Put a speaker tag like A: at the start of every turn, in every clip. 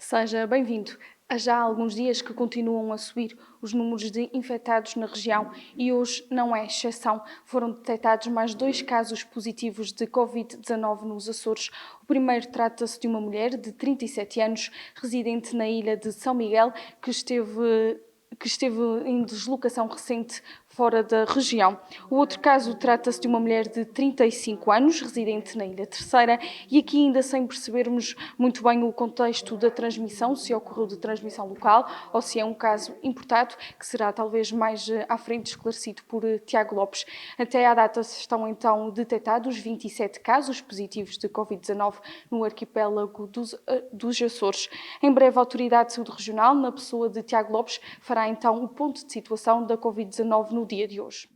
A: Seja bem-vindo. Há já alguns dias que continuam a subir os números de infectados na região e hoje não é exceção. Foram detectados mais 2 casos positivos de Covid-19 nos Açores. O primeiro trata-se de uma mulher de 37 anos, residente na ilha de São Miguel, que esteve em deslocação recente fora da região. O outro caso trata-se de uma mulher de 35 anos, residente na Ilha Terceira, e aqui ainda sem percebermos muito bem o contexto da transmissão, se ocorreu de transmissão local ou se é um caso importado, que será talvez mais à frente esclarecido por Tiago Lopes. Até à data estão então detectados 27 casos positivos de Covid-19 no arquipélago dos Açores. Em breve, a Autoridade de Saúde Regional, na pessoa de Tiago Lopes, fará então o ponto de situação da Covid-19 no dia de hoje.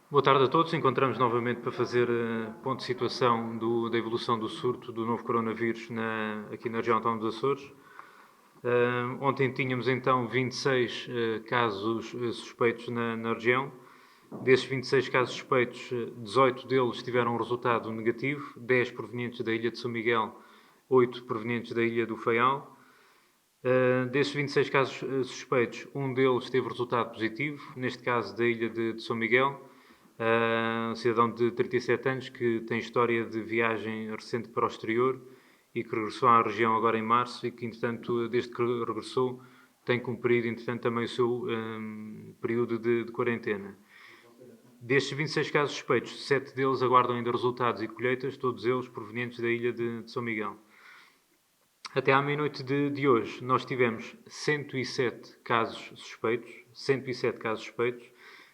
B: Boa tarde a todos. Encontramos novamente para fazer ponto de situação da evolução do surto do novo coronavírus aqui na região autónoma dos Açores. Ontem tínhamos então 26 casos suspeitos na região. Desses 26 casos suspeitos, 18 deles tiveram um resultado negativo, 10 provenientes da ilha de São Miguel, 8 provenientes da ilha do Faial. Desses 26 casos suspeitos, um deles teve resultado positivo, neste caso da ilha de São Miguel, um cidadão de 37 anos que tem história de viagem recente para o exterior e que regressou à região agora em março e que, entretanto, desde que regressou, tem cumprido, entretanto, também o seu período de quarentena. Destes 26 casos suspeitos, 7 deles aguardam ainda resultados e colheitas, todos eles provenientes da ilha de São Miguel. Até à meia-noite de hoje, nós tivemos 107 casos suspeitos, 107 casos suspeitos.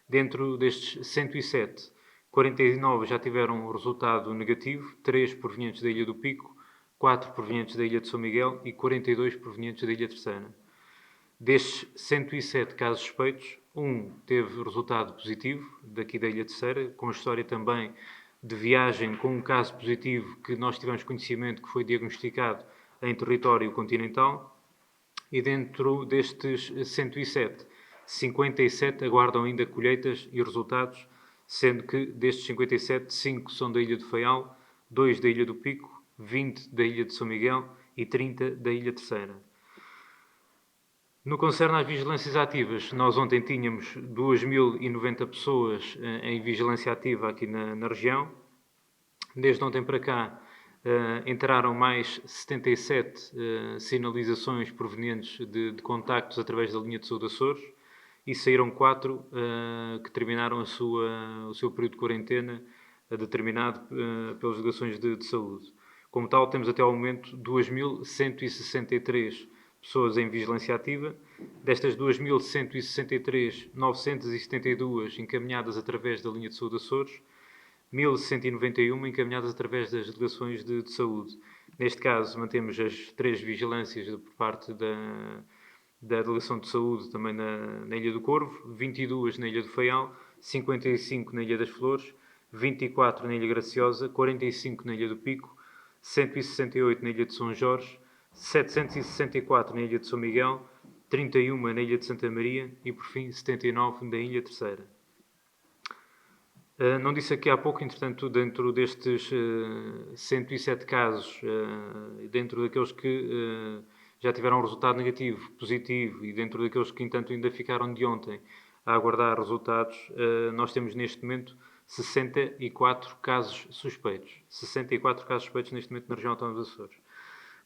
B: Dentro destes 107, 49 já tiveram um resultado negativo, 3 provenientes da Ilha do Pico, 4 provenientes da Ilha de São Miguel e 42 provenientes da Ilha Terceira. Destes 107 casos suspeitos, um teve resultado positivo, daqui da Ilha Terceira, com a história também de viagem com um caso positivo que nós tivemos conhecimento que foi diagnosticado em território continental. E dentro destes 107, 57 aguardam ainda colheitas e resultados, sendo que destes 57, 5 são da Ilha do Faial, 2 da Ilha do Pico, 20 da Ilha de São Miguel e 30 da Ilha Terceira. No que concerne às vigilâncias ativas, nós ontem tínhamos 2.090 pessoas em vigilância ativa aqui na região. Desde ontem para cá entraram mais 77 sinalizações provenientes de contactos através da linha de saúde Açores e saíram 4 que terminaram o seu período de quarentena determinado pelas delegações de saúde. Como tal, temos até ao momento 2.163 pessoas em vigilância ativa. Destas 2.163, 972 encaminhadas através da linha de saúde Açores, 1.191 encaminhadas através das delegações de saúde. Neste caso, mantemos as 3 vigilâncias por parte da Delegação de Saúde também na Ilha do Corvo, 22 na Ilha do Faial, 55 na Ilha das Flores, 24 na Ilha Graciosa, 45 na Ilha do Pico, 168 na Ilha de São Jorge, 764 na Ilha de São Miguel, 31 na Ilha de Santa Maria e, por fim, 79 na Ilha Terceira. Não disse aqui há pouco, entretanto, dentro destes 107 casos, dentro daqueles que já tiveram um resultado negativo, positivo, e dentro daqueles que, entanto, ainda ficaram de ontem a aguardar resultados, nós temos neste momento 64 casos suspeitos. 64 casos suspeitos neste momento na região autónoma dos Açores.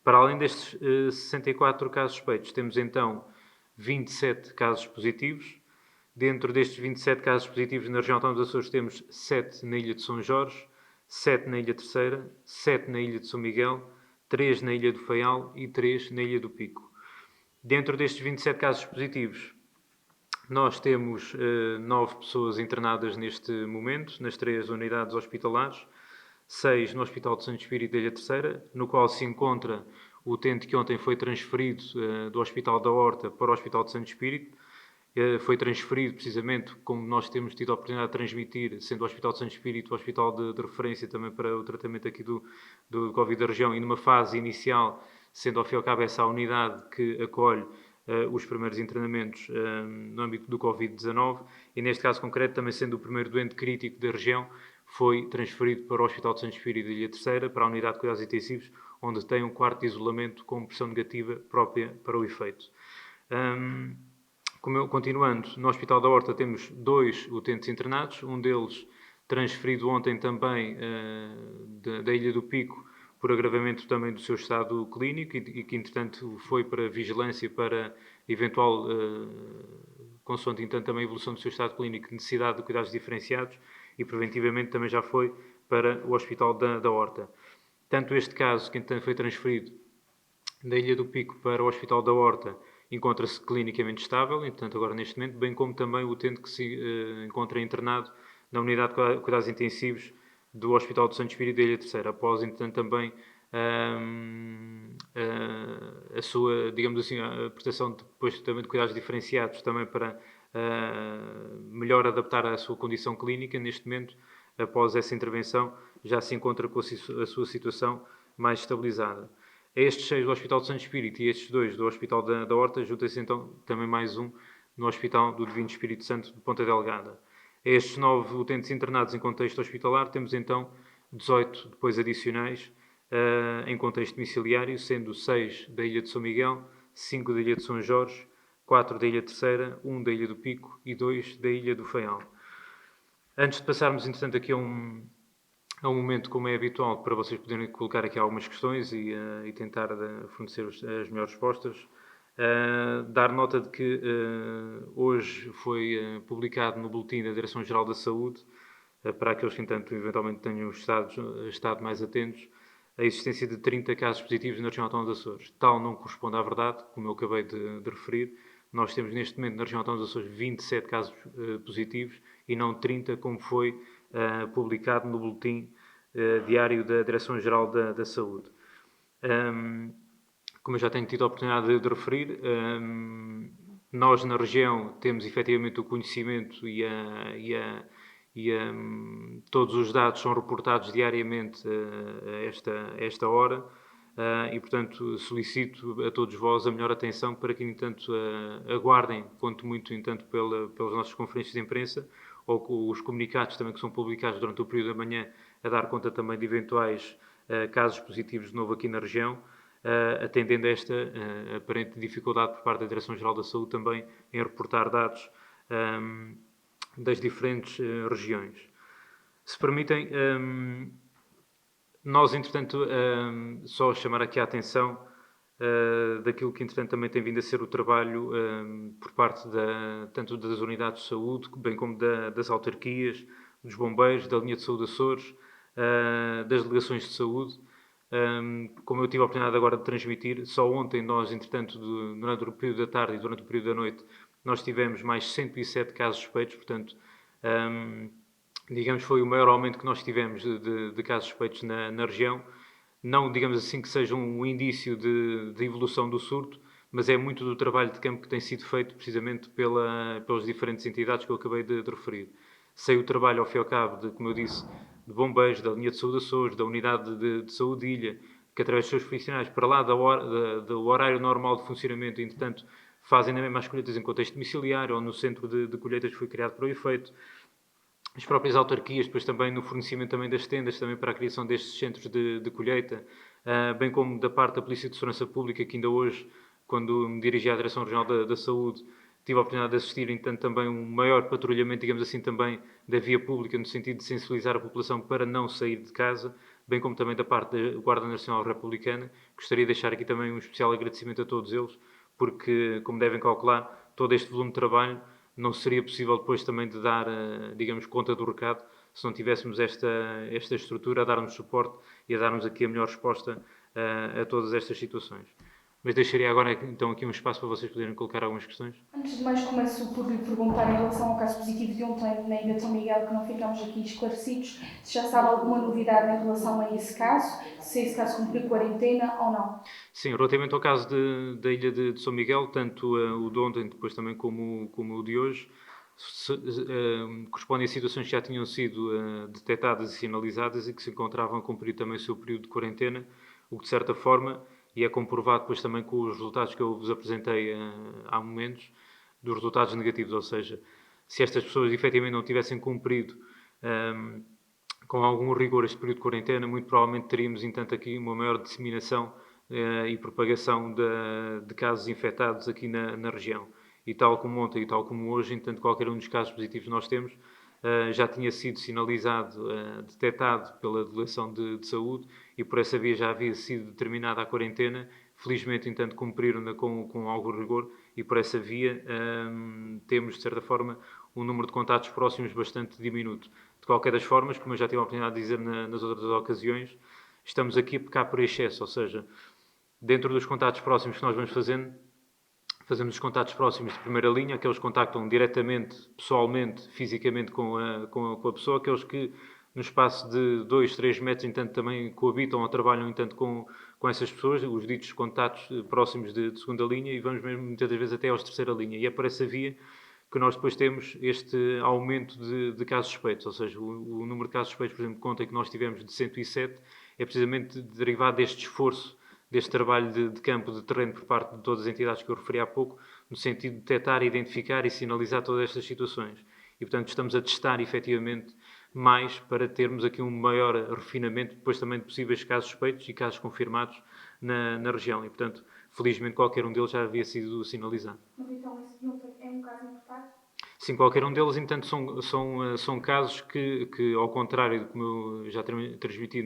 B: Para além destes 64 casos suspeitos, temos então 27 casos positivos. Dentro destes 27 casos positivos na região autónoma dos Açores, temos 7 na Ilha de São Jorge, 7 na Ilha Terceira, 7 na Ilha de São Miguel, 3 na Ilha do Faial e 3 na Ilha do Pico. Dentro destes 27 casos positivos, nós temos 9 pessoas internadas neste momento, nas 3 unidades hospitalares, 6 no Hospital de Santo Espírito da Ilha Terceira, no qual se encontra o utente que ontem foi transferido do Hospital da Horta para o Hospital de Santo Espírito. Foi transferido precisamente, como nós temos tido a oportunidade de transmitir, sendo o Hospital de Santo Espírito o hospital de referência também para o tratamento aqui do Covid da região, e numa fase inicial, sendo ao fim e ao cabo essa a unidade que acolhe os primeiros internamentos no âmbito do Covid-19, e neste caso concreto, também sendo o primeiro doente crítico da região, foi transferido para o Hospital de Santo Espírito da Ilha Terceira, para a unidade de cuidados intensivos, onde tem um quarto de isolamento com pressão negativa própria para o efeito. Continuando, no Hospital da Horta temos 2 utentes internados, um deles transferido ontem também da Ilha do Pico por agravamento também do seu estado clínico e que, entretanto, foi para vigilância para eventual, consoante, entanto, também a evolução do seu estado clínico, necessidade de cuidados diferenciados e, preventivamente, também já foi para o Hospital da Horta. Tanto este caso, que, entanto, foi transferido da Ilha do Pico para o Hospital da Horta, encontra-se clinicamente estável, entretanto, agora neste momento, bem como também o utente que se encontra internado na unidade de cuidados intensivos do Hospital do Santo Espírito da Ilha Terceira, após, entretanto, também a sua, digamos assim, a prestação depois também de cuidados diferenciados, também para melhor adaptar à sua condição clínica. Neste momento, após essa intervenção, já se encontra com a sua situação mais estabilizada. A estes 6 do Hospital do Santo Espírito e estes 2 do Hospital da Horta, junta-se então também mais um no Hospital do Divino Espírito Santo de Ponta Delgada. A estes 9 utentes internados em contexto hospitalar, temos então 18 depois adicionais em contexto domiciliário, sendo 6 da Ilha de São Miguel, 5 da Ilha de São Jorge, 4 da Ilha Terceira, 1 da Ilha do Pico e 2 da Ilha do Faial. Antes de passarmos, entretanto, aqui a um momento, como é habitual, para vocês poderem colocar aqui algumas questões e tentar fornecer as melhores respostas, dar nota de que hoje foi publicado no Boletim da Direção-Geral da Saúde, para aqueles que, entanto, eventualmente tenham estado mais atentos, a existência de 30 casos positivos na região autónoma dos Açores. Tal não corresponde à verdade, como eu acabei de referir. Nós temos neste momento na região autónoma dos Açores 27 casos positivos e não 30, como foi publicado no boletim diário da Direção-Geral da Saúde. Como eu já tenho tido a oportunidade de referir, nós na região temos efetivamente o conhecimento todos os dados são reportados diariamente a esta hora e, portanto, solicito a todos vós a melhor atenção para que, entanto, aguardem, quanto muito, entanto, pelas nossas conferências de imprensa ou com os comunicados também que são publicados durante o período da manhã a dar conta também de eventuais casos positivos de novo aqui na região, atendendo a esta aparente dificuldade por parte da Direção-Geral da Saúde também em reportar dados das diferentes regiões. Se permitem, nós, entretanto, só chamar aqui a atenção daquilo que, entretanto, também tem vindo a ser o trabalho por parte tanto das unidades de saúde, bem como das autarquias, dos bombeiros, da linha de saúde Açores, das delegações de saúde. Como eu tive a oportunidade agora de transmitir, só ontem nós, entretanto, durante o período da tarde e durante o período da noite, nós tivemos mais 107 casos suspeitos, portanto, digamos, foi o maior aumento que nós tivemos de casos suspeitos na região. Não, digamos assim, que seja um indício de evolução do surto, mas é muito do trabalho de campo que tem sido feito precisamente pelas diferentes entidades que eu acabei de referir. Sei o trabalho, ao fim e ao cabo, como eu disse, de bombeiros, da linha de saúde Açores, da unidade de saúde de Ilha, que através dos seus profissionais, para lá do horário normal de funcionamento, entretanto, fazem também mais colheitas em contexto domiciliário ou no centro de colheitas que foi criado para o efeito. As próprias autarquias, depois também no fornecimento também das tendas, também para a criação destes centros de colheita, bem como da parte da Polícia de Segurança Pública, que ainda hoje, quando me dirigi à Direção Regional da Saúde, tive a oportunidade de assistir, entanto, também um maior patrulhamento, digamos assim, também da via pública, no sentido de sensibilizar a população para não sair de casa, bem como também da parte da Guarda Nacional Republicana. Gostaria de deixar aqui também um especial agradecimento a todos eles, porque, como devem calcular, todo este volume de trabalho não seria possível depois também de dar, digamos, conta do recado, se não tivéssemos esta estrutura a dar-nos suporte e a dar-nos aqui a melhor resposta a todas estas situações. Mas deixaria agora então aqui um espaço para vocês poderem colocar algumas questões.
A: Antes de mais, começo por lhe perguntar em relação ao caso positivo de ontem na Ilha de São Miguel, que não ficamos aqui esclarecidos, se já sabe alguma novidade em relação a esse caso, se esse caso cumpriu quarentena ou não.
B: Sim, relativamente ao caso da Ilha de São Miguel, tanto o de ontem, depois também como o de hoje, correspondem a situações que já tinham sido detectadas e sinalizadas e que se encontravam a cumprir também o seu período de quarentena, o que de certa forma, e é comprovado depois também com os resultados que eu vos apresentei há momentos, dos resultados negativos, ou seja, se estas pessoas efetivamente não tivessem cumprido com algum rigor este período de quarentena, muito provavelmente teríamos, entanto, aqui uma maior disseminação e propagação de casos infectados aqui na região. E tal como ontem e tal como hoje, entanto, qualquer um dos casos positivos que nós temos já tinha sido sinalizado, detectado pela Delegação de Saúde e por essa via já havia sido determinada a quarentena. Felizmente, entanto, cumpriram-na com algum rigor e por essa via temos, de certa forma, um número de contatos próximos bastante diminuto. De qualquer das formas, como eu já tive a oportunidade de dizer nas outras ocasiões, estamos aqui a pecar por excesso, ou seja, dentro dos contatos próximos que nós vamos fazendo, fazemos os contatos próximos de primeira linha, aqueles que contactam diretamente, pessoalmente, fisicamente com a pessoa, aqueles que no espaço de 2, 3 metros, entanto, também coabitam ou trabalham, entanto, com essas pessoas, os ditos contactos próximos de segunda linha, e vamos mesmo, muitas das vezes, até aos terceira linha. E é por essa via que nós depois temos este aumento de casos suspeitos, ou seja, o número de casos suspeitos, por exemplo, conta que nós tivemos de 107, é precisamente derivado deste esforço, deste trabalho de campo, de terreno por parte de todas as entidades que eu referi há pouco, no sentido de detectar, identificar e sinalizar todas estas situações. E, portanto, estamos a testar, efetivamente, mais para termos aqui um maior refinamento, depois também de possíveis casos suspeitos e casos confirmados na região. E, portanto, felizmente, qualquer um deles já havia sido sinalizado.
A: Mas então esse é um caso importado?
B: Sim, qualquer um deles, entanto, são casos que, ao contrário do como eu já transmiti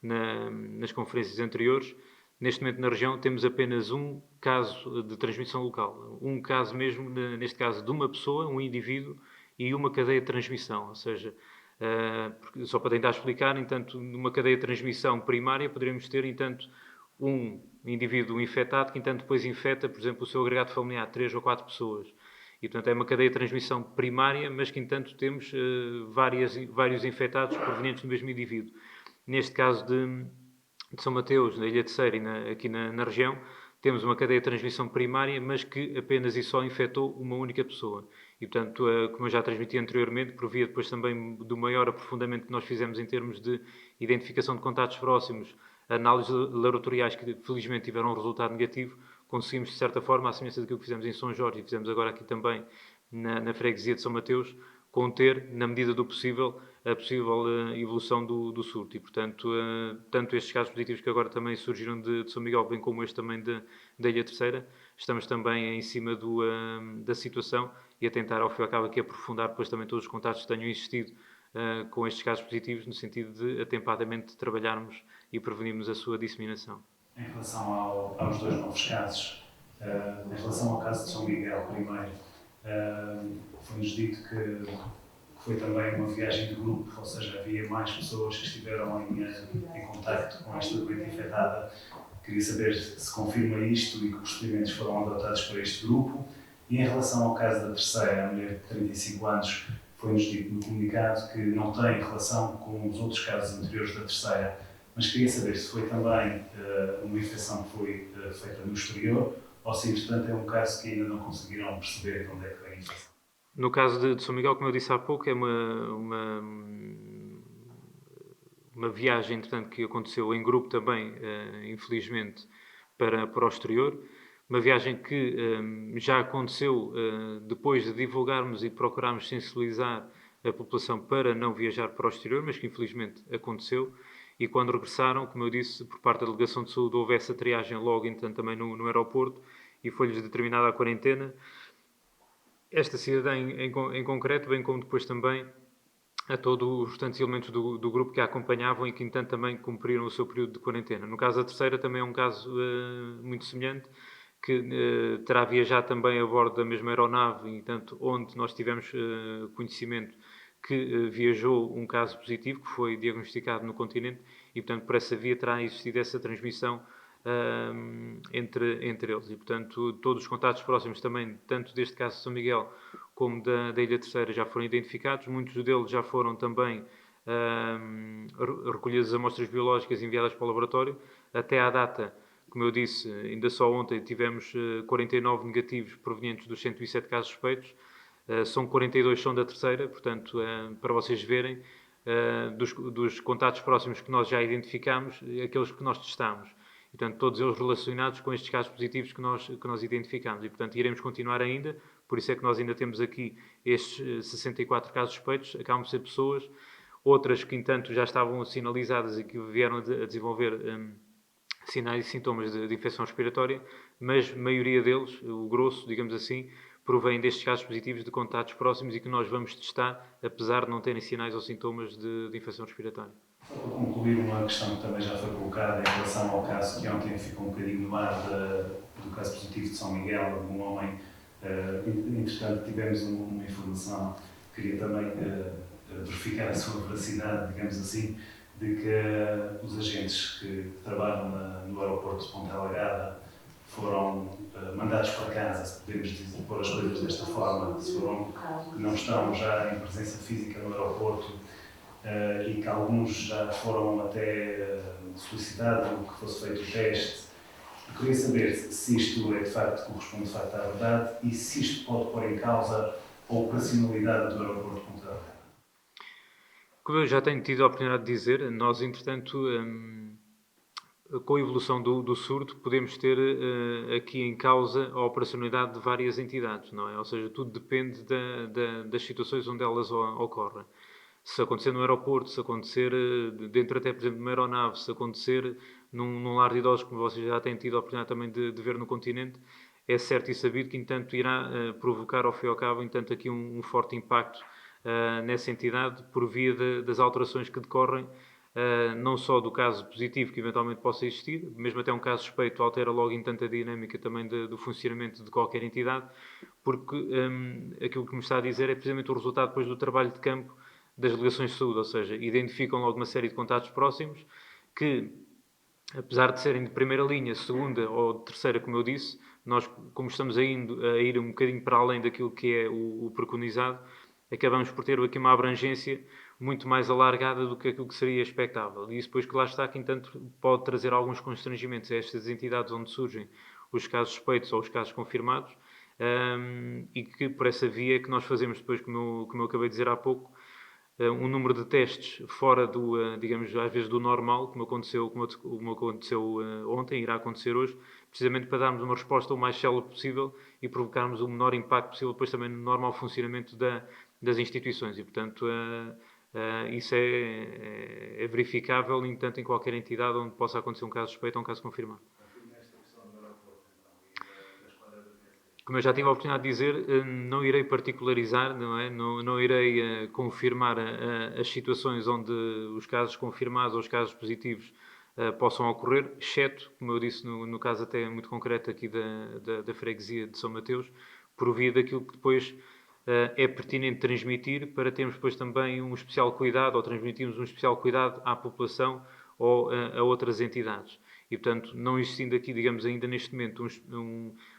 B: nas conferências anteriores, neste momento na região temos apenas um caso de transmissão local. Um caso mesmo, neste caso, de uma pessoa, um indivíduo, e uma cadeia de transmissão. Ou seja, só para tentar explicar, entanto, numa cadeia de transmissão primária poderíamos ter, entanto, um indivíduo infectado que, entanto, depois infecta, por exemplo, o seu agregado familiar, 3 ou 4 pessoas. E, portanto, é uma cadeia de transmissão primária, mas que, entanto, temos vários infectados provenientes do mesmo indivíduo. Neste caso de São Mateus, na Ilha Terceira e aqui na região, temos uma cadeia de transmissão primária, mas que apenas e só infectou uma única pessoa. E, portanto, como eu já transmiti anteriormente, por via depois também do maior aprofundamento que nós fizemos em termos de identificação de contatos próximos, análises laboratoriais que felizmente tiveram um resultado negativo, conseguimos, de certa forma, à semelhança daquilo que fizemos em São Jorge e fizemos agora aqui também na freguesia de São Mateus, conter, na medida do possível, a possível evolução do surto. E, portanto, tanto estes casos positivos que agora também surgiram de São Miguel, bem como este também da Ilha Terceira, estamos também em cima da situação e a tentar, ao fim e ao cabo, aqui aprofundar depois também todos os contatos que tenham existido com estes casos positivos, no sentido de atempadamente trabalharmos e prevenirmos a sua disseminação.
C: Em relação aos dois novos casos, em relação ao caso de São Miguel, primeiro, foi-nos dito que foi também uma viagem de grupo, ou seja, havia mais pessoas que estiveram em contacto com esta doente infectada. Queria saber se confirma isto e que procedimentos foram adotados por este grupo. E em relação ao caso da terceira, a mulher de 35 anos, foi-nos dito no comunicado que não tem relação com os outros casos anteriores da terceira, mas queria saber se foi também uma infecção que foi feita no exterior ou se, entretanto, é um caso que ainda não conseguiram perceber de onde é que vem a infecção.
B: No caso de São Miguel, como eu disse há pouco, é uma viagem, entretanto, que aconteceu em grupo também, infelizmente, para o exterior. Uma viagem que já aconteceu depois de divulgarmos e procurarmos sensibilizar a população para não viajar para o exterior, mas que infelizmente aconteceu. E quando regressaram, como eu disse, por parte da Delegação de Saúde, houve essa triagem logo, entanto, também no aeroporto e foi-lhes determinada a quarentena. Esta cidadã em concreto, bem como depois também a todos os restantes elementos do grupo que a acompanhavam e que, entanto, também cumpriram o seu período de quarentena. No caso da terceira, também é um caso muito semelhante, que terá viajado também a bordo da mesma aeronave, entanto, onde nós tivemos conhecimento que viajou um caso positivo, que foi diagnosticado no continente, e, portanto, por essa via terá existido essa transmissão entre eles. E, portanto, todos os contatos próximos também, tanto deste caso de São Miguel como da Ilha Terceira, já foram identificados. Muitos deles já foram também recolhidas as amostras biológicas enviadas para o laboratório. Até à data, como eu disse, ainda só ontem tivemos 49 negativos provenientes dos 107 casos suspeitos. São 42 são da terceira, portanto, para vocês verem, dos contatos próximos que nós já identificámos, aqueles que nós testámos. E, portanto, todos eles relacionados com estes casos positivos que nós identificámos. E, portanto, iremos continuar ainda, por isso é que nós ainda temos aqui estes 64 casos suspeitos, acabam de ser pessoas outras que, entanto, já estavam sinalizadas e que vieram a desenvolver sinais e sintomas de infecção respiratória, mas a maioria deles, o grosso, digamos assim, provém destes casos positivos de contatos próximos e que nós vamos testar, apesar de não terem sinais ou sintomas de infecção respiratória.
C: Só para concluir, uma questão que também já foi colocada em relação ao caso que ontem ficou um bocadinho no ar do caso positivo de São Miguel, de um homem. Entretanto, tivemos uma informação, queria também verificar a sua veracidade, digamos assim, de que os agentes que trabalham no aeroporto de Ponta Delgada foram mandados para casa, se podemos dizer, pôr as coisas desta forma, que não estão já em presença física no aeroporto e que alguns já foram até solicitados que fosse feito o teste. Eu queria saber se isto é de facto, corresponde de facto à verdade e se isto pode pôr em causa a operacionalidade do aeroporto de Ponta Delgada.
B: Como eu já tenho tido a oportunidade de dizer, nós, entretanto, com a evolução do surto, podemos ter aqui em causa a operacionalidade de várias entidades, não é? Ou seja, tudo depende das situações onde elas ocorrem. Se acontecer no aeroporto, se acontecer dentro até, por exemplo, de uma aeronave, se acontecer num lar de idosos, como vocês já têm tido a oportunidade também de ver no continente, é certo e sabido que, entanto, irá provocar, ao fim e ao cabo, entanto, aqui um forte impacto nessa entidade por via das alterações que decorrem não só do caso positivo que eventualmente possa existir, mesmo até um caso suspeito altera logo em tanta dinâmica também do funcionamento de qualquer entidade, porque aquilo que me está a dizer é precisamente o resultado depois do trabalho de campo das delegações de saúde, ou seja, identificam logo uma série de contatos próximos que, apesar de serem de primeira linha, segunda ou terceira, como eu disse, nós, como estamos a ir um bocadinho para além daquilo que é o preconizado, acabamos por ter aqui uma abrangência muito mais alargada do que aquilo que seria expectável. E isso depois que lá está, que entanto pode trazer alguns constrangimentos a estas entidades onde surgem os casos suspeitos ou os casos confirmados, e que por essa via que nós fazemos depois, como eu acabei de dizer há pouco, um número de testes fora digamos, às vezes do normal, como aconteceu ontem, irá acontecer hoje, precisamente para darmos uma resposta o mais célere possível e provocarmos o menor impacto possível depois também no normal funcionamento das instituições. E, portanto, isso é verificável, entanto, em qualquer entidade onde possa acontecer um caso suspeito ou um caso confirmado. Como eu já tive a oportunidade de dizer, não irei particularizar, não é? Não irei confirmar as situações onde os casos confirmados ou os casos positivos possam ocorrer, exceto, como eu disse, no caso até muito concreto aqui da freguesia de São Mateus, por via daquilo que depois é pertinente transmitir para termos depois também um especial cuidado, ou transmitirmos um especial cuidado à população ou a outras entidades. E, portanto, não existindo aqui, digamos, ainda neste momento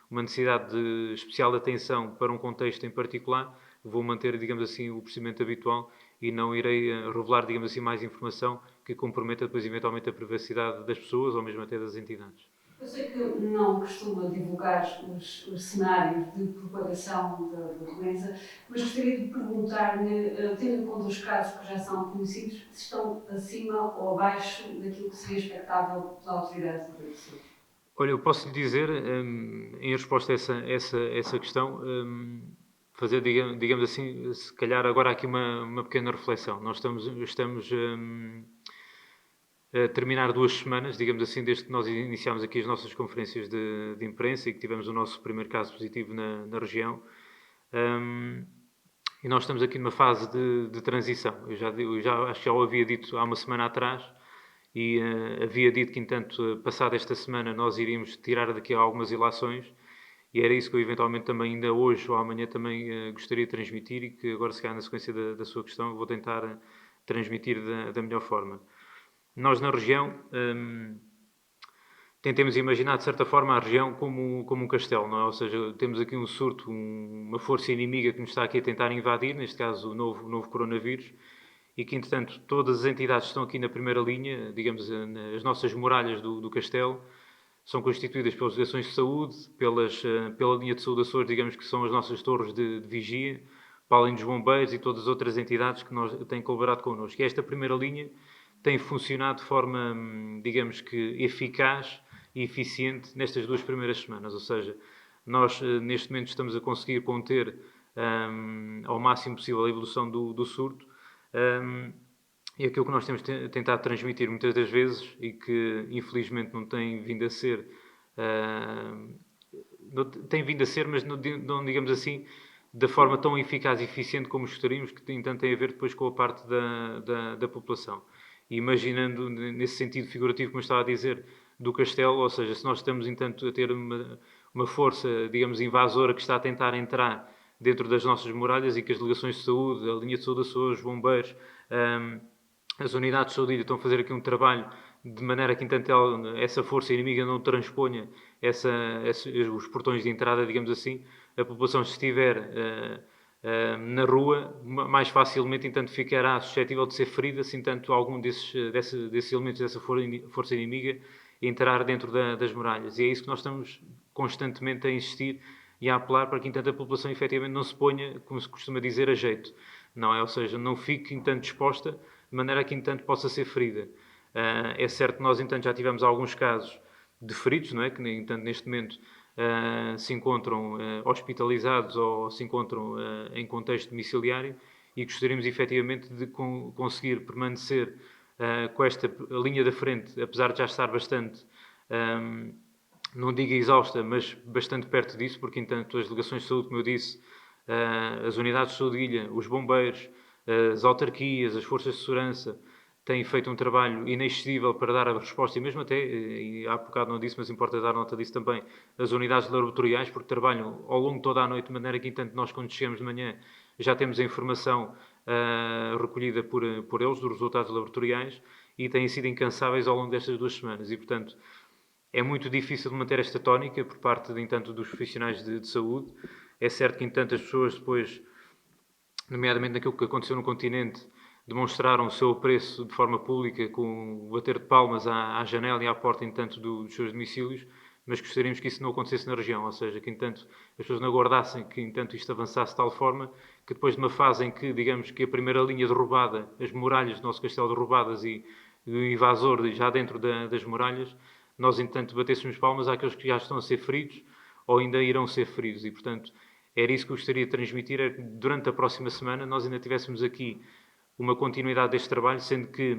B: uma necessidade de especial atenção para um contexto em particular, vou manter, digamos assim, o procedimento habitual e não irei revelar, digamos assim, mais informação que comprometa depois, eventualmente, a privacidade das pessoas ou mesmo até das entidades.
D: Eu sei que não costuma divulgar os cenários de propagação da doença, mas gostaria de perguntar-lhe, tendo em conta os casos que já são conhecidos, se estão acima ou abaixo daquilo que seria expectável pelas autoridades da saúde.
B: Olha, eu posso lhe dizer, em resposta a essa questão, fazer, digamos assim, se calhar agora aqui uma pequena reflexão. Nós estamos a terminar 2 semanas, digamos assim, desde que nós iniciámos aqui as nossas conferências de imprensa e que tivemos o nosso primeiro caso positivo na região. E nós estamos aqui numa fase de transição. Eu já acho que já o havia dito há uma semana atrás e havia dito que, entanto, passada esta semana, nós iríamos tirar daqui algumas ilações e era isso que eu eventualmente também ainda hoje ou amanhã também gostaria de transmitir e que agora, se calhar, na sequência da sua questão, vou tentar transmitir da melhor forma. Nós, na região, tentemos imaginar, de certa forma, a região como um castelo, não é? Ou seja, temos aqui um surto, uma força inimiga que nos está aqui a tentar invadir, neste caso o novo coronavírus, e que, entretanto, todas as entidades que estão aqui na primeira linha, digamos, as nossas muralhas do castelo, são constituídas pelas direções de saúde, pela linha de saúde Açores, digamos que são as nossas torres de vigia, para além dos bombeiros e todas as outras entidades que têm colaborado connosco. E esta primeira linha tem funcionado de forma, digamos que, eficaz e eficiente nestas 2 primeiras semanas. Ou seja, nós neste momento estamos a conseguir conter ao máximo possível a evolução do surto E aquilo que nós temos tentado transmitir muitas das vezes, e que infelizmente não tem vindo a ser, tem vindo a ser, mas não digamos assim, da forma tão eficaz e eficiente como gostaríamos, que entanto tem a ver depois com a parte da população. E imaginando, nesse sentido figurativo, como eu estava a dizer, do castelo, ou seja, se nós estamos entanto a ter uma força, digamos, invasora que está a tentar entrar dentro das nossas muralhas e que as delegações de saúde, a linha de saúde da Açores, os bombeiros, as unidades de saúde estão a fazer aqui um trabalho de maneira que, entanto, essa força inimiga não transponha os portões de entrada, digamos assim, a população, se estiver na rua, mais facilmente, entanto, ficará suscetível de ser ferida, se, entanto, algum desses elementos dessa força inimiga entrar dentro das muralhas. E é isso que nós estamos constantemente a insistir e a apelar para que, entanto, a população efetivamente não se ponha, como se costuma dizer, a jeito. Não é? Ou seja, não fique, entanto, disposta de maneira que, entanto, possa ser ferida. É certo que nós, entanto, já tivemos alguns casos de feridos, não é? Que, entanto, neste momento se encontram hospitalizados ou se encontram em contexto domiciliário, e gostaríamos, efetivamente, de conseguir permanecer com esta linha da frente, apesar de já estar bastante... não digo exausta, mas bastante perto disso, porque, entanto, as delegações de saúde, como eu disse, as unidades de saúde de ilha, os bombeiros, as autarquias, as forças de segurança, têm feito um trabalho inexcedível para dar a resposta, e mesmo até, e há bocado não disse, mas importa dar nota disso também, as unidades laboratoriais, porque trabalham ao longo de toda a noite, de maneira que, entanto, nós, quando chegamos de manhã, já temos a informação recolhida por eles, dos resultados laboratoriais, e têm sido incansáveis ao longo destas 2 semanas. E, portanto, é muito difícil manter esta tónica por parte, entanto, dos profissionais de saúde. É certo que, entanto, as pessoas depois, nomeadamente naquilo que aconteceu no continente, demonstraram o seu apreço de forma pública com o bater de palmas à janela e à porta, entanto, dos seus domicílios, mas gostaríamos que isso não acontecesse na região, ou seja, que, entanto, as pessoas não aguardassem que, entanto, isto avançasse de tal forma que depois de uma fase em que, digamos, que a primeira linha derrubada, as muralhas do nosso castelo derrubadas e o invasor já dentro das muralhas, nós, entanto, batêssemos palmas àqueles que já estão a ser feridos ou ainda irão ser feridos. E, portanto, era isso que eu gostaria de transmitir, é que durante a próxima semana nós ainda tivéssemos aqui uma continuidade deste trabalho, sendo que,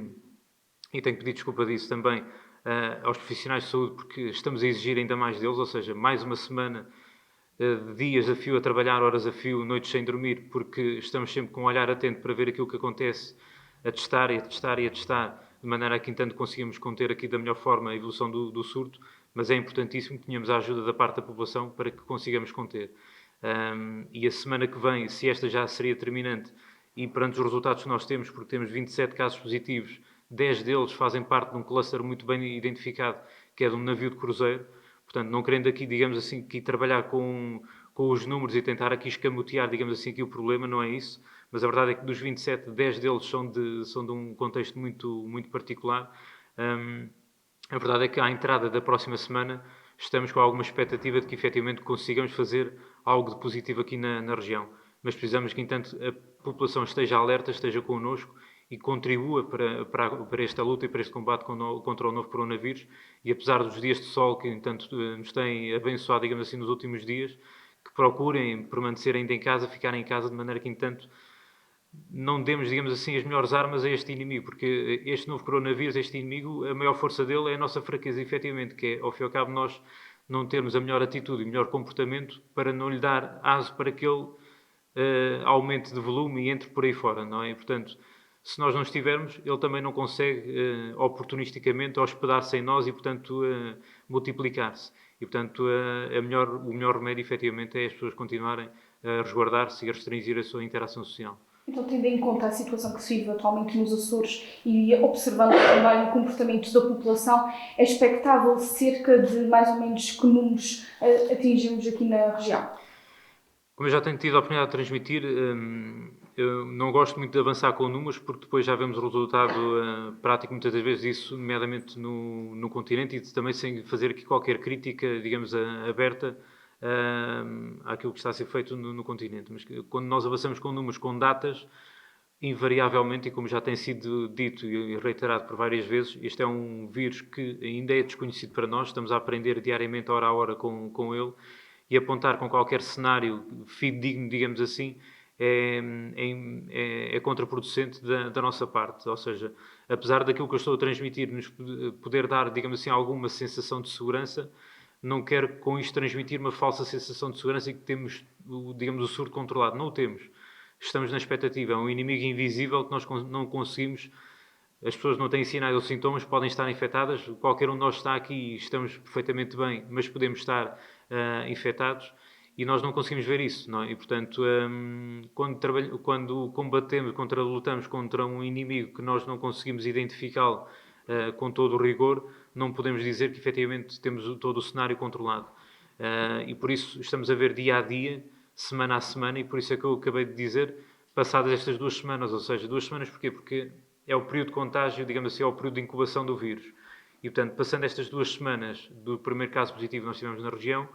B: e tenho que pedir desculpa disso também, aos profissionais de saúde, porque estamos a exigir ainda mais deles, ou seja, mais uma semana de dias a fio a trabalhar, horas a fio, noites sem dormir, porque estamos sempre com um olhar atento para ver aquilo que acontece, a testar e a testar e a testar, de maneira a que, entanto, conseguimos conter aqui da melhor forma a evolução do surto, mas é importantíssimo que tenhamos a ajuda da parte da população para que consigamos conter. E a semana que vem, se esta já seria determinante, e perante os resultados que nós temos, porque temos 27 casos positivos, 10 deles fazem parte de um cluster muito bem identificado, que é de um navio de cruzeiro. Portanto, não querendo aqui, digamos assim, aqui trabalhar com os números e tentar aqui escamotear, digamos assim, aqui o problema, não é isso. Mas a verdade é que dos 27, 10 deles são de um contexto muito, muito particular. A verdade é que à entrada da próxima semana estamos com alguma expectativa de que efetivamente consigamos fazer algo de positivo aqui na região. Mas precisamos que, entanto, a população esteja alerta, esteja connosco e contribua para esta luta e para este combate contra o novo coronavírus. E apesar dos dias de sol que, entanto, nos têm abençoado, digamos assim, nos últimos dias, que procurem permanecer ainda em casa, ficarem em casa, de maneira que, entanto, não demos, digamos assim, as melhores armas a este inimigo, porque este novo coronavírus, este inimigo, a maior força dele é a nossa fraqueza, efetivamente, que é, ao fim e ao cabo, nós não termos a melhor atitude e o melhor comportamento para não lhe dar aso para que ele aumente de volume e entre por aí fora, não é? E, portanto, se nós não estivermos, ele também não consegue oportunisticamente hospedar-se em nós e, portanto, multiplicar-se. E, portanto, o melhor remédio, efetivamente, é as pessoas continuarem a resguardar-se e a restringir a sua interação social.
A: Então, tendo em conta a situação que se vive atualmente nos Açores e observando também o comportamento da população, é expectável cerca de mais ou menos que números atingimos aqui na região?
B: Como eu já tenho tido a oportunidade de transmitir, eu não gosto muito de avançar com números, porque depois já vemos o resultado prático muitas das vezes disso, nomeadamente no continente, e também sem fazer aqui qualquer crítica, digamos, aberta àquilo que está a ser feito no continente. Mas quando nós avançamos com números, com datas, invariavelmente, e como já tem sido dito e reiterado por várias vezes, este é um vírus que ainda é desconhecido para nós, estamos a aprender diariamente, hora a hora, com ele, e apontar com qualquer cenário fidedigno, digamos assim, é contraproducente da nossa parte. Ou seja, apesar daquilo que eu estou a transmitir nos poder dar, digamos assim, alguma sensação de segurança, não quero com isto transmitir uma falsa sensação de segurança e que temos, digamos, o surto controlado. Não o temos. Estamos na expectativa. É um inimigo invisível que nós não conseguimos. As pessoas não têm sinais ou sintomas, podem estar infectadas. Qualquer um de nós está aqui e estamos perfeitamente bem, mas podemos estar infectados e nós não conseguimos ver isso, não é? E, portanto, quando lutamos contra um inimigo que nós não conseguimos identificá-lo com todo o rigor, não podemos dizer que efetivamente temos todo o cenário controlado. E por isso estamos a ver dia a dia, semana a semana, e por isso é que eu acabei de dizer, passadas estas 2 semanas, ou seja, 2 semanas porquê? Porque é o período de contágio, digamos assim, é o período de incubação do vírus. E, portanto, passando estas 2 semanas do primeiro caso positivo que nós tivemos na região,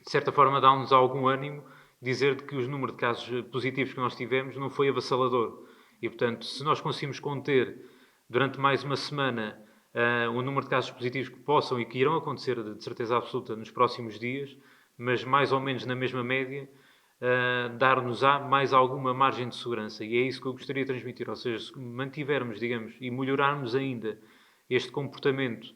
B: de certa forma dá-nos algum ânimo dizer que os números de casos positivos que nós tivemos não foi avassalador. E, portanto, se nós conseguimos conter durante mais uma semana o número de casos positivos que possam e que irão acontecer de certeza absoluta nos próximos dias, mas mais ou menos na mesma média, dar-nos-á mais alguma margem de segurança. E é isso que eu gostaria de transmitir. Ou seja, se mantivermos, digamos, e melhorarmos ainda este comportamento,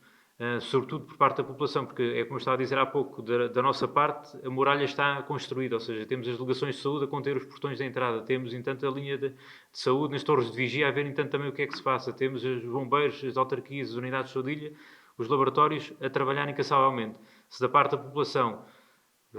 B: sobretudo por parte da população, porque é como eu estava a dizer há pouco, da nossa parte, a muralha está construída, ou seja, temos as delegações de saúde a conter os portões da entrada, temos, entanto, a linha de saúde nas torres de vigia a ver, entanto, também o que é que se passa, temos os bombeiros, as autarquias, as unidades de saudilha, os laboratórios a trabalhar incansavelmente. Se da parte da população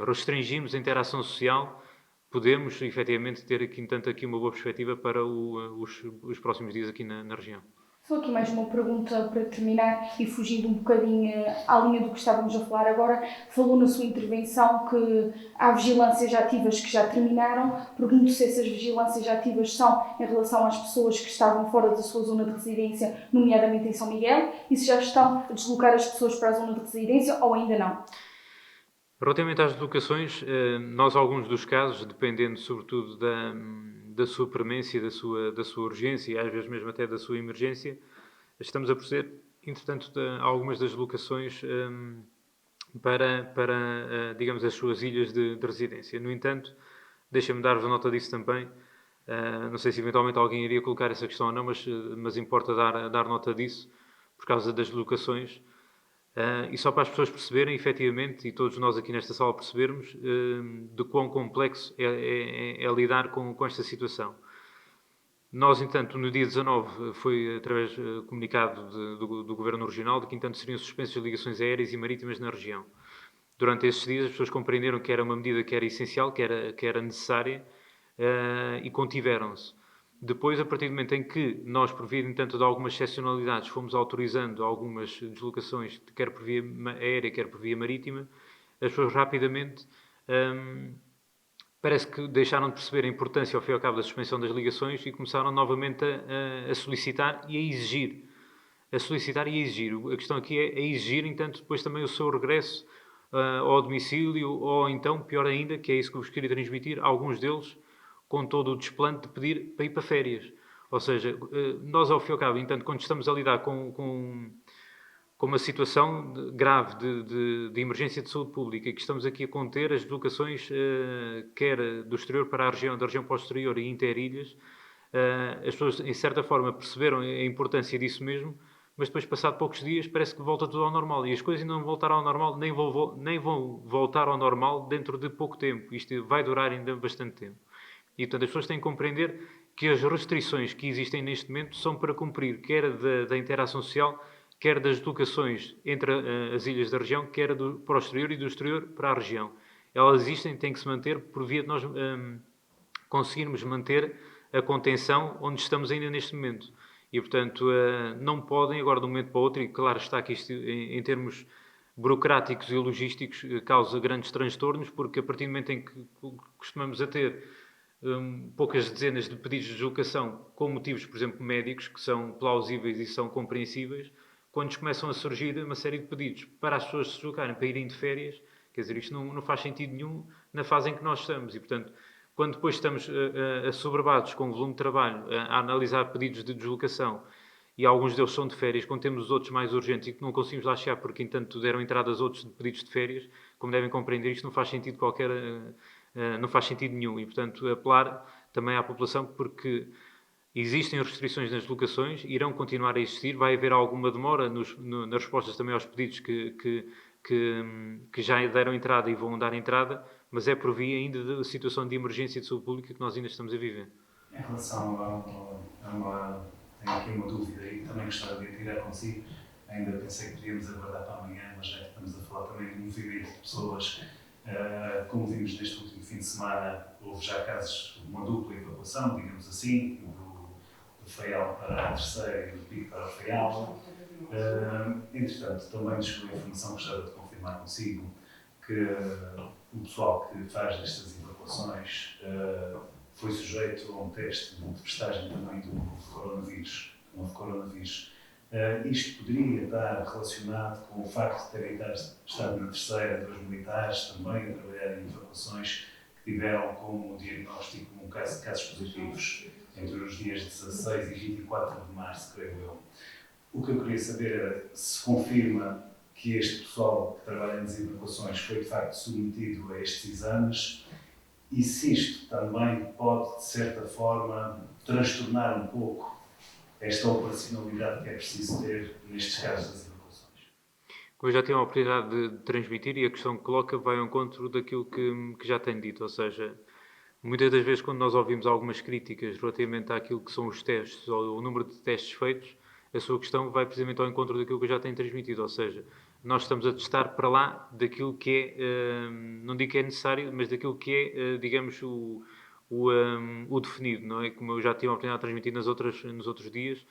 B: restringimos a interação social, podemos, efetivamente, ter aqui, entanto, aqui uma boa perspectiva para os próximos dias aqui na região.
A: Só aqui mais uma pergunta para terminar e fugindo um bocadinho à linha do que estávamos a falar agora. Falou na sua intervenção que há vigilâncias ativas que já terminaram. Pergunto se essas vigilâncias ativas são em relação às pessoas que estavam fora da sua zona de residência, nomeadamente em São Miguel, e se já estão a deslocar as pessoas para a zona de residência ou ainda não.
B: Relativamente às deslocações, nós, alguns dos casos, dependendo sobretudo da sua premência, da sua urgência e às vezes mesmo até da sua emergência, estamos a proceder, entretanto, algumas das deslocações para digamos, as suas ilhas de residência. No entanto, deixem-me dar-vos nota disso também. Não sei se eventualmente alguém iria colocar essa questão ou não, mas importa dar nota disso, por causa das deslocações. E só para as pessoas perceberem, efetivamente, e todos nós aqui nesta sala percebermos, de quão complexo é lidar com esta situação. Nós, entanto, no dia 19, foi através comunicado do Governo Regional de que, entanto, seriam suspensas as ligações aéreas e marítimas na região. Durante esses dias, as pessoas compreenderam que era uma medida que era essencial, que era necessária, e contiveram-se. Depois, a partir do momento em que nós, por via, entanto, de algumas excepcionalidades, fomos autorizando algumas deslocações, quer por via aérea, quer por via marítima, as pessoas rapidamente parece que deixaram de perceber a importância, ao fim e ao cabo, da suspensão das ligações e começaram novamente a solicitar e a exigir. A solicitar e a exigir. A questão aqui é exigir, entanto, depois também o seu regresso ao domicílio, ou então, pior ainda, que é isso que eu vos queria transmitir, alguns deles com todo o desplante de pedir para ir para férias. Ou seja, nós, ao fim e ao cabo, entanto, quando estamos a lidar com uma situação grave de emergência de saúde pública, que estamos aqui a conter as deslocações, quer do exterior para a região, da região para o exterior e interilhas, as pessoas, em certa forma, perceberam a importância disso mesmo, mas depois, passado poucos dias, parece que volta tudo ao normal. E as coisas ainda não voltaram ao normal, nem vão voltar ao normal dentro de pouco tempo. Isto vai durar ainda bastante tempo. E, portanto, as pessoas têm que compreender que as restrições que existem neste momento são para cumprir, quer da interação social, quer das deslocações entre as ilhas da região, quer para o exterior e do exterior para a região. Elas existem, têm que se manter por via de nós conseguirmos manter a contenção onde estamos ainda neste momento. E, portanto, não podem, agora de um momento para o outro, e claro está que isto, em termos burocráticos e logísticos, causa grandes transtornos, porque a partir do momento em que costumamos a ter poucas dezenas de pedidos de deslocação com motivos, por exemplo, médicos, que são plausíveis e são compreensíveis, quando começam a surgir uma série de pedidos para as pessoas se deslocarem, para irem de férias, quer dizer, isto não faz sentido nenhum na fase em que nós estamos. E, portanto, quando depois estamos assoberbados com o volume de trabalho, a analisar pedidos de deslocação, e alguns deles são de férias, quando temos os outros mais urgentes e que não conseguimos lá chegar porque, entanto, deram entradas outros de pedidos de férias, como devem compreender, isto não faz sentido qualquer não faz sentido nenhum. E, portanto, apelar também à população, porque existem restrições nas locações, irão continuar a existir, vai haver alguma demora nas respostas também aos pedidos que já deram entrada e vão dar entrada, mas é por via ainda da situação de emergência de saúde pública que nós ainda estamos a viver.
C: Em relação tenho aqui uma dúvida e também gostava de tirar consigo. Ainda pensei que podíamos aguardar para amanhã, mas já que estamos a falar também de um movimento de pessoas. Como vimos neste último fim de semana, houve já casos de uma dupla evacuação, digamos assim, do Faial para a Terceira e do Pico para o Faial. Entretanto, também nos chegou a informação, gostava de confirmar consigo, que o pessoal que faz estas evacuações foi sujeito a um teste de testagem também do novo coronavírus. Isto poderia estar relacionado com o facto de terem estado na Terceira 2 militares também a trabalhar em evacuações que tiveram como diagnóstico casos positivos entre os dias 16 e 24 de março, creio eu. O que eu queria saber era se confirma que este pessoal que trabalha nas evacuações foi de facto submetido a estes exames e se isto também pode, de certa forma, transtornar um pouco esta operacionalidade que é preciso ter nestes casos das evacuações.
B: Como eu já tive a oportunidade de transmitir, e a questão que coloca vai ao encontro daquilo que já tenho dito, ou seja, muitas das vezes quando nós ouvimos algumas críticas relativamente àquilo que são os testes ou o número de testes feitos, a sua questão vai precisamente ao encontro daquilo que eu já tenho transmitido, ou seja, nós estamos a testar para lá daquilo que é, não digo que é necessário, mas daquilo que é, digamos, o definido, não é? Como eu já tive a oportunidade de transmitir nos outros dias,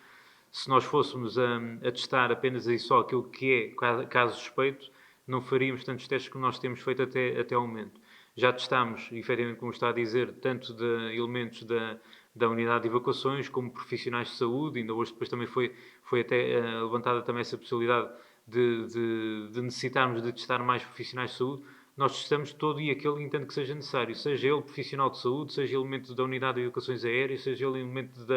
B: se nós fôssemos a testar apenas aí só aquilo que é caso suspeito, não faríamos tantos testes como nós temos feito até ao momento. Já testámos, efetivamente, como está a dizer, tanto de elementos da unidade de evacuações como profissionais de saúde. Ainda hoje depois também foi até levantada também essa possibilidade de necessitarmos de testar mais profissionais de saúde. Nós testamos todo e aquele entendo que seja necessário, seja ele profissional de saúde, seja elementos da unidade de evacuações aéreas, seja ele elementos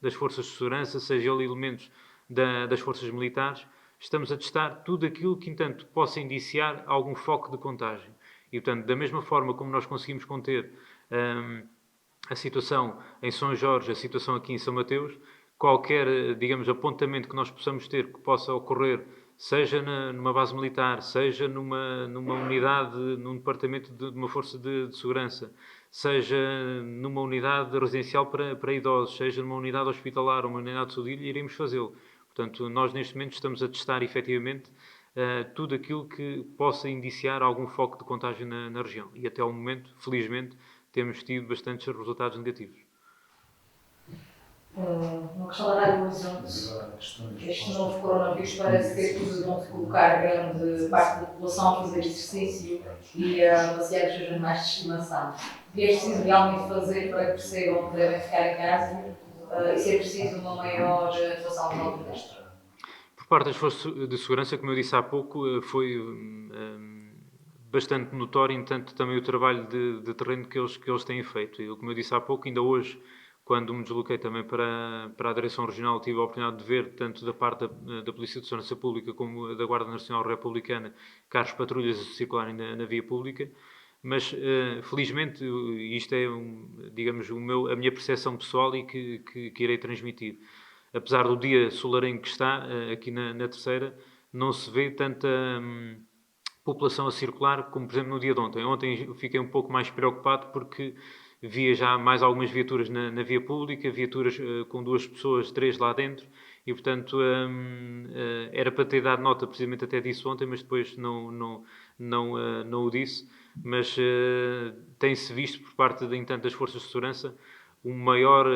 B: das forças de segurança, seja ele elementos das forças militares. Estamos a testar tudo aquilo que, entanto, possa indiciar algum foco de contágio. E, portanto, da mesma forma como nós conseguimos conter a situação em São Jorge, a situação aqui em São Mateus, qualquer, digamos, apontamento que nós possamos ter que possa ocorrer, seja numa base militar, seja numa unidade, num departamento de uma força de segurança, seja numa unidade residencial para idosos, seja numa unidade hospitalar, uma unidade de saúde, iremos fazê-lo. Portanto, nós neste momento estamos a testar efetivamente tudo aquilo que possa indiciar algum foco de contágio na região. E até ao momento, felizmente, temos tido bastantes resultados negativos.
E: Uma questão da Rádio Horizonte, este novo coronavírus parece ter tudo onde colocar grande parte da população a fazer exercício e a passear os seus animais de estimação. O que é preciso realmente fazer para que percebam que devem ficar em casa e se é preciso uma maior atuação de autodestra?
B: Por parte das forças de segurança, como eu disse há pouco, foi bastante notório, entanto, também o trabalho de terreno que eles têm feito. E, como eu disse há pouco, ainda hoje, quando me desloquei também para a Direção Regional, tive a oportunidade de ver, tanto da parte da Polícia de Segurança Pública como da Guarda Nacional Republicana, carros patrulhas a circularem na via pública. Mas, felizmente, isto é, digamos, a minha percepção pessoal e que irei transmitir. Apesar do dia solarengo que está, aqui na Terceira, não se vê tanta população a circular como, por exemplo, no dia de ontem. Ontem fiquei um pouco mais preocupado porque via já mais algumas viaturas na via pública, viaturas com 2 pessoas, 3 lá dentro, e, portanto, era para ter dado nota, precisamente até disso ontem, mas depois não o disse. Mas tem-se visto, por parte, entanto, das forças de segurança, um maior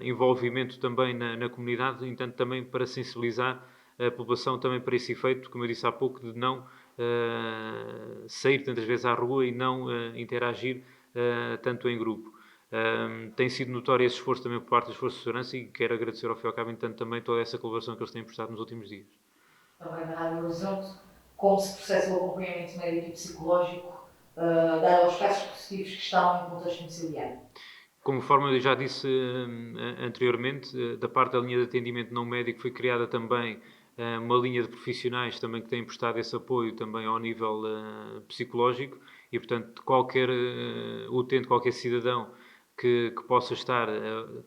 B: envolvimento também na comunidade, entanto, também para sensibilizar a população também para esse efeito, como eu disse há pouco, de não sair tantas vezes à rua e não interagir tanto em grupo. Tem sido notório esse esforço também por parte das forças de segurança e quero agradecer ao fim e ao cabo, entanto, também toda essa colaboração que eles têm prestado nos últimos dias.
E: Também na Rádio Horizonte, como se processa o acompanhamento médico e psicológico dado aos casos positivos que estão em contexto domiciliário?
B: Conforme eu já disse anteriormente, da parte da linha de atendimento não médico foi criada também uma linha de profissionais também que têm prestado esse apoio também ao nível psicológico e, portanto, qualquer utente, qualquer cidadão que possa estar,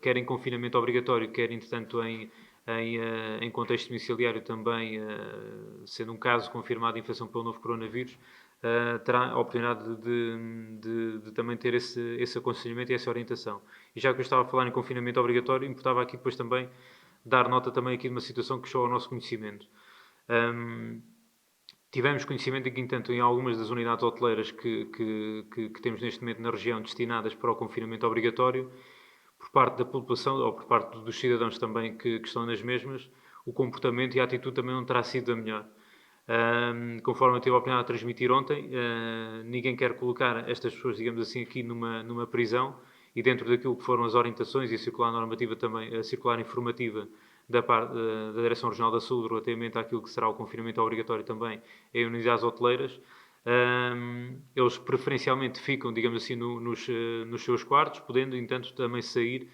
B: quer em confinamento obrigatório, quer, entretanto, em contexto domiciliário também, sendo um caso confirmado de infecção pelo novo coronavírus, terá a oportunidade de também ter esse aconselhamento e essa orientação. E já que eu estava a falar em confinamento obrigatório, importava aqui depois também dar nota também aqui de uma situação que chegou ao nosso conhecimento. Tivemos conhecimento aqui, entanto, em algumas das unidades hoteleiras que temos neste momento na região destinadas para o confinamento obrigatório, por parte da população ou por parte dos cidadãos também que estão nas mesmas, o comportamento e a atitude também não terá sido a melhor. Conforme eu tive a oportunidade de transmitir ontem, ninguém quer colocar estas pessoas, digamos assim, aqui numa prisão, e dentro daquilo que foram as orientações e a circular normativa também, a circular informativa da Direção Regional da Saúde relativamente àquilo que será o confinamento obrigatório também em unidades hoteleiras, eles preferencialmente ficam, digamos assim, nos seus quartos, podendo, entanto, também sair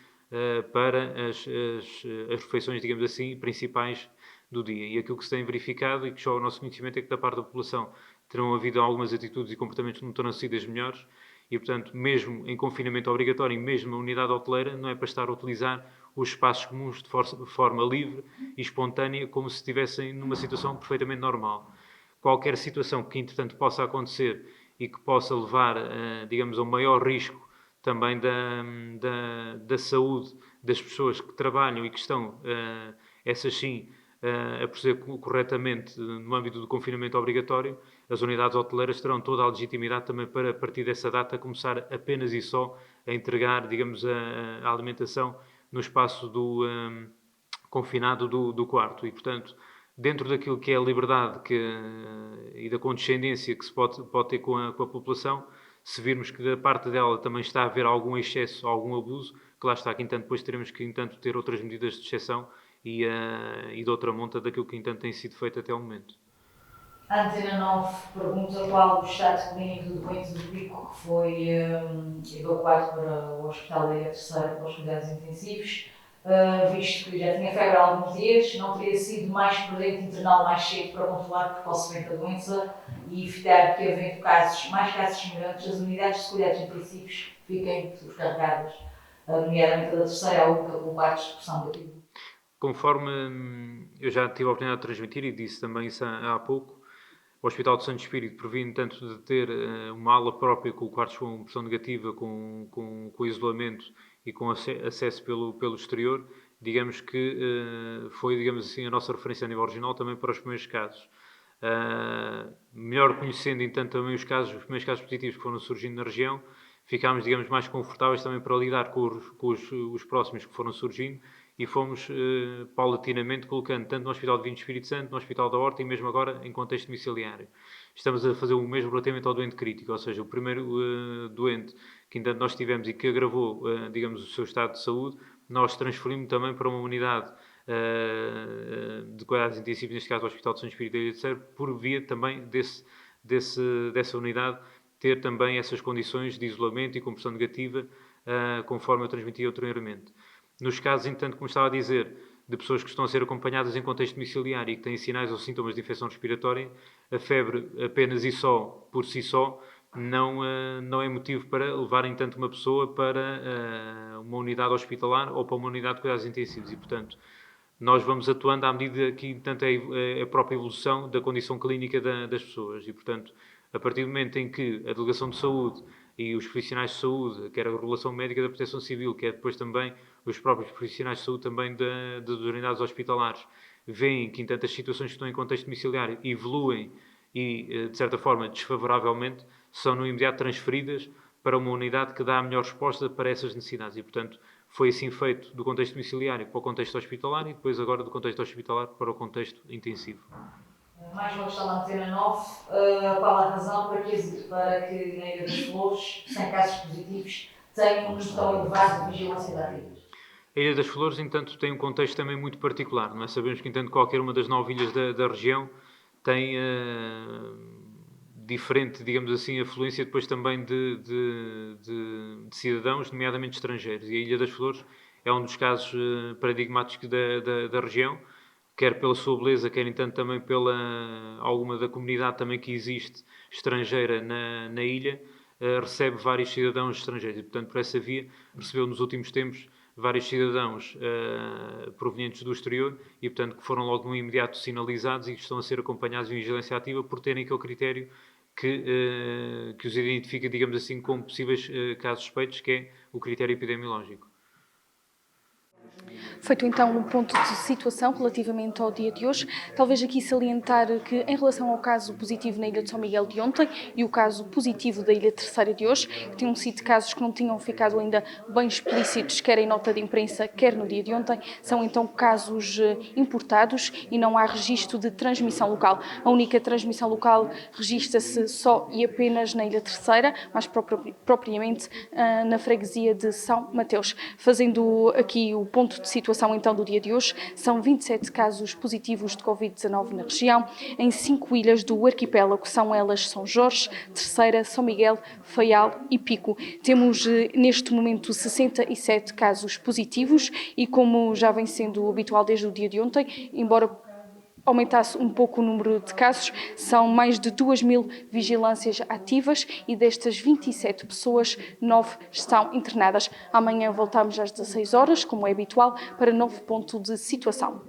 B: para as refeições, digamos assim, principais do dia. E aquilo que se tem verificado e que chega ao nosso conhecimento é que da parte da população terão havido algumas atitudes e comportamentos que não terão sido as melhores e, portanto, mesmo em confinamento obrigatório e mesmo na unidade hoteleira, não é para estar a utilizar os espaços comuns de forma livre e espontânea, como se estivessem numa situação perfeitamente normal. Qualquer situação que, entretanto, possa acontecer e que possa levar, digamos, a um maior risco também da saúde das pessoas que trabalham e que estão, essas sim, a proceder corretamente no âmbito do confinamento obrigatório, as unidades hoteleiras terão toda a legitimidade também para, a partir dessa data, começar apenas e só a entregar, digamos, a alimentação no espaço confinado do quarto. E, portanto, dentro daquilo que é a liberdade e da condescendência que se pode ter com a população, se virmos que da parte dela também está a haver algum excesso, algum abuso, que lá está, que entanto depois teremos que entanto ter outras medidas de exceção e de outra monta daquilo que entanto tem sido feito até o momento.
E: A Antena 9 pergunta qual o estado clínico do doente do Pico que foi evacuado para o Hospital da Ilha Terceira para os cuidados intensivos, visto que já tinha febre há alguns dias, não teria sido mais prudente interná-lo mais cedo para controlar precocemente a doença e evitar que, havendo mais casos semelhantes, as unidades de cuidados intensivos fiquem sobrecarregadas, nomeadamente a da Terceira, a única com quartos de pressão negativa.
B: Conforme eu já tive a oportunidade de transmitir e disse também isso há pouco, o Hospital de Santo Espírito previne tanto de ter uma ala própria com quartos com pressão negativa, com isolamento e com acesso pelo exterior, digamos que foi, digamos assim, a nossa referência a nível regional também para os primeiros casos. Melhor conhecendo, entanto, também os primeiros casos positivos que foram surgindo na região, ficámos, digamos, mais confortáveis também para lidar com os próximos que foram surgindo e fomos paulatinamente colocando tanto no Hospital Divino Espírito Santo, no Hospital da Horta e mesmo agora em contexto domiciliário. Estamos a fazer o mesmo relativamente ao doente crítico, ou seja, o primeiro doente que ainda nós tivemos e que agravou, digamos, o seu estado de saúde, nós transferimos também para uma unidade de cuidados intensivos, neste caso o Hospital de São Espírito da Ilha Terceira, por via também dessa unidade ter também essas condições de isolamento e compressão negativa, conforme eu transmiti anteriormente. Nos casos, entanto, como estava a dizer, de pessoas que estão a ser acompanhadas em contexto domiciliário e que têm sinais ou sintomas de infecção respiratória, a febre apenas e só, por si só, não é motivo para levar, entanto, uma pessoa para uma unidade hospitalar ou para uma unidade de cuidados intensivos. E, portanto, nós vamos atuando à medida que, entanto, é a própria evolução da condição clínica das pessoas. E, portanto, a partir do momento em que a Delegação de Saúde e os profissionais de saúde, quer a Regulação Médica da Proteção Civil, quer depois também os próprios profissionais de saúde também das unidades hospitalares, veem que, entanto, as situações que estão em contexto domiciliário evoluem e, de certa forma, desfavoravelmente, são no imediato transferidas para uma unidade que dá a melhor resposta para essas necessidades. E, portanto, foi assim feito do contexto domiciliário para o contexto hospitalar e depois agora do contexto hospitalar para o contexto intensivo.
E: Mais uma questão da Antena 9. Qual a razão para que na Ilha das Flores, sem casos positivos, tenham um tão elevado de vigilância da rede?
B: A Ilha das Flores, entanto, tem um contexto também muito particular. Não é? Sabemos que, entanto, qualquer uma das 9 ilhas da região tem diferente, digamos assim, afluência depois também de cidadãos, nomeadamente estrangeiros. E a Ilha das Flores é um dos casos paradigmáticos da região, quer pela sua beleza, quer, entanto, também pela alguma da comunidade também que existe, estrangeira na ilha, recebe vários cidadãos estrangeiros. E, portanto, por essa via, recebeu nos últimos tempos vários cidadãos provenientes do exterior e, portanto, que foram logo no imediato sinalizados e que estão a ser acompanhados em vigilância ativa por terem aquele critério que os identifica, digamos assim, como possíveis casos suspeitos, que é o critério epidemiológico.
A: Feito então um ponto de situação relativamente ao dia de hoje, talvez aqui salientar que em relação ao caso positivo na Ilha de São Miguel de ontem e o caso positivo da Ilha Terceira de hoje, que tinham sido casos que não tinham ficado ainda bem explícitos, quer em nota de imprensa, quer no dia de ontem, são então casos importados e não há registro de transmissão local. A única transmissão local registra-se só e apenas na Ilha Terceira, mais propriamente na freguesia de São Mateus. Fazendo aqui o ponto de situação então do dia de hoje, são 27 casos positivos de Covid-19 na região, em 5 ilhas do arquipélago, são elas São Jorge, Terceira, São Miguel, Faial e Pico. Temos neste momento 67 casos positivos e, como já vem sendo habitual desde o dia de ontem, embora aumentasse um pouco o número de casos, são mais de 2.000 vigilâncias ativas e destas 27 pessoas, 9 estão internadas. Amanhã voltamos às 16 horas, como é habitual, para novo ponto de situação.